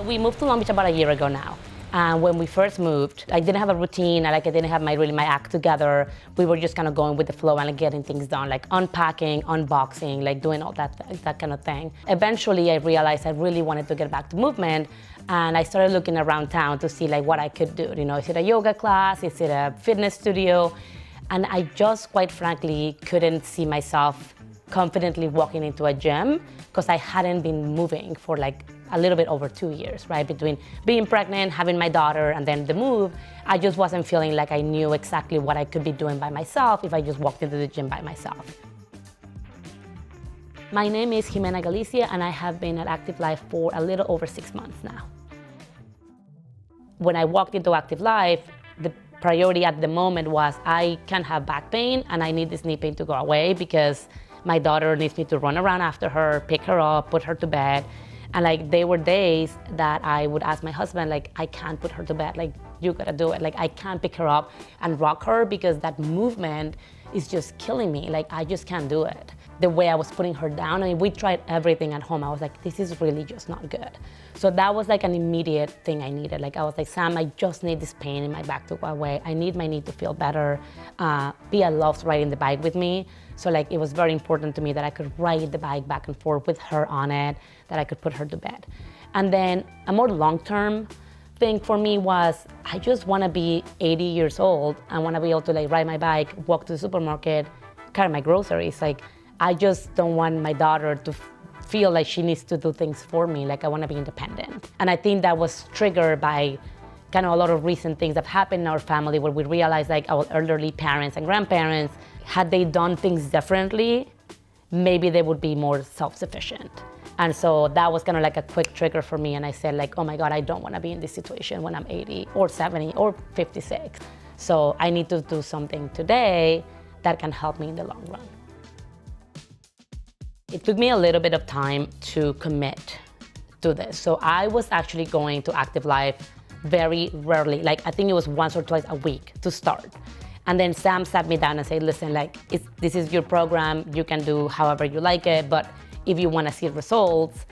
We moved to Long Beach about a year ago now. And when we first moved, I didn't have a routine. I didn't have my act together. We were just kind of going with the flow and like getting things done, like unpacking, unboxing, like doing all that kind of thing. Eventually, I realized I really wanted to get back to movement, and I started looking around town to see like what I could do. You know, is it a yoga class? Is it a fitness studio? And I just, quite frankly, couldn't see myself confidently walking into a gym because I hadn't been moving for like a little bit over 2 years, right? Between being pregnant, having my daughter, and then the move, I just wasn't feeling like I knew exactly what I could be doing by myself if I just walked into the gym by myself. My name is Gimena Galicia, and I have been at Active Life for a little over 6 months now. When I walked into Active Life, the priority at the moment was I can have back pain and I need this knee pain to go away because my daughter needs me to run around after her, pick her up, put her to bed. And like, there were days that I would ask my husband, like, I can't put her to bed, like, you gotta do it. Like, I can't pick her up and rock her because that movement is just killing me. Like, I just can't do it. The way I was putting her down, I mean, we tried everything at home. I was like, this is really just not good. So that was like an immediate thing I needed. Like, I was like, Sam, I just need this pain in my back to go away. I need my knee to feel better. Pia loves riding the bike with me. So like, it was very important to me that I could ride the bike back and forth with her on it, that I could put her to bed. And then a more long-term thing for me was, I just wanna be 80 years old. I wanna be able to like ride my bike, walk to the supermarket, carry my groceries. Like, I just don't want my daughter to feel like she needs to do things for me. Like, I wanna be independent. And I think that was triggered by kind of a lot of recent things that happened in our family where we realized like our elderly parents and grandparents, had they done things differently, maybe they would be more self-sufficient. And so that was kind of like a quick trigger for me. And I said like, oh my God, I don't want to be in this situation when I'm 80 or 70 or 56. So I need to do something today that can help me in the long run. It took me a little bit of time to commit to this. So I was actually going to Active Life very rarely. Like, I think it was once or twice a week to start. And then Sam sat me down and said, listen, like, this is your program. You can do however you like it. But if you want to see results,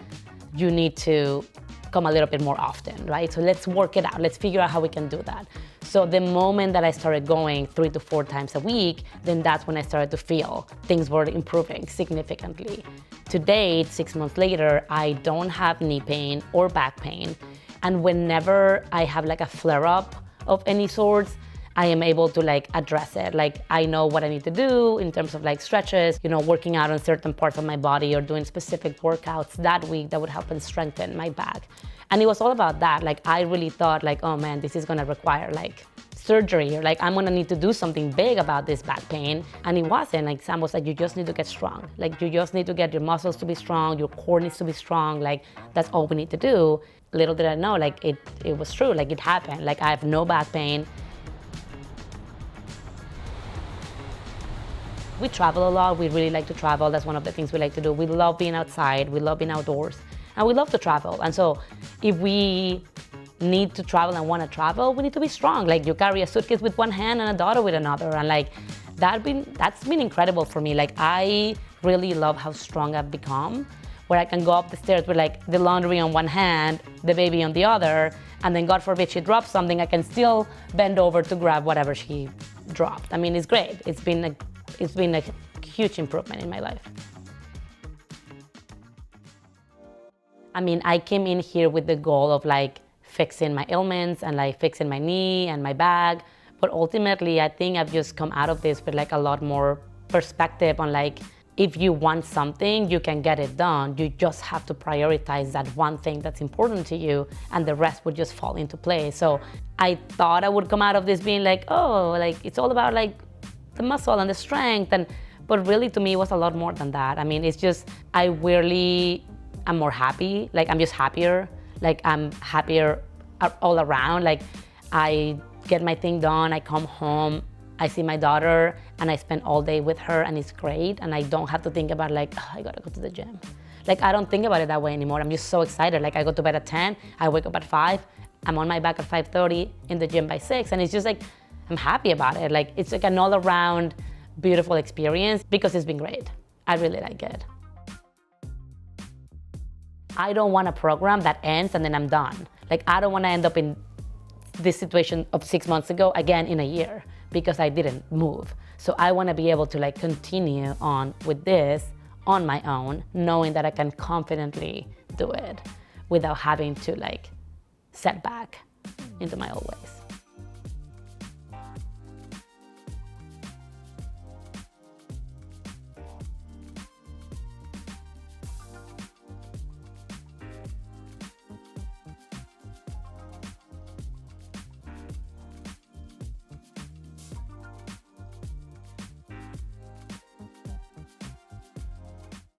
you need to come a little bit more often, right? So let's work it out. Let's figure out how we can do that. So the moment that I started going 3 to 4 times a week, then that's when I started to feel things were improving significantly. To date, 6 months later, I don't have knee pain or back pain. And whenever I have like a flare-up of any sorts, I am able to like address it. Like, I know what I need to do in terms of like stretches, you know, working out on certain parts of my body or doing specific workouts that week that would help and strengthen my back. And it was all about that. Like, I really thought like, oh man, this is gonna require like surgery, or like I'm gonna need to do something big about this back pain. And it wasn't. Like, Sam was like, you just need to get strong. Like, you just need to get your muscles to be strong, your core needs to be strong. Like, that's all we need to do. Little did I know, like it was true. Like, it happened. Like, I have no back pain. We travel a lot. We really like to travel. That's one of the things we like to do. We love being outside. We love being outdoors. And we love to travel. And so if we need to travel and want to travel, we need to be strong. Like, you carry a suitcase with one hand and a daughter with another. And like, that's been incredible for me. Like, I really love how strong I've become, where I can go up the stairs with like the laundry on one hand, the baby on the other, and then God forbid she drops something, I can still bend over to grab whatever she dropped. I mean, it's great. It's been a huge improvement in my life. I mean, I came in here with the goal of like fixing my ailments and like fixing my knee and my back. But ultimately, I think I've just come out of this with like a lot more perspective on like, if you want something, you can get it done. You just have to prioritize that one thing that's important to you, and the rest would just fall into place. So I thought I would come out of this being like, oh, like it's all about like the muscle and the strength, but really to me it was a lot more than that. I mean, it's just, I really am more happy. Like, I'm just happier. Like, I'm happier all around. Like, I get my thing done, I come home, I see my daughter, and I spend all day with her, and it's great. And I don't have to think about like, oh, I gotta go to the gym. Like, I don't think about it that way anymore. I'm just so excited. Like, I go to bed at 10, I wake up at 5, I'm on my back at 5:30, in the gym by 6, and it's just like, I'm happy about it. Like, it's like an all-around beautiful experience because it's been great. I really like it. I don't want a program that ends and then I'm done. Like, I don't want to end up in this situation of 6 months ago again in a year because I didn't move. So I want to be able to like continue on with this on my own, knowing that I can confidently do it without having to like set back into my old ways.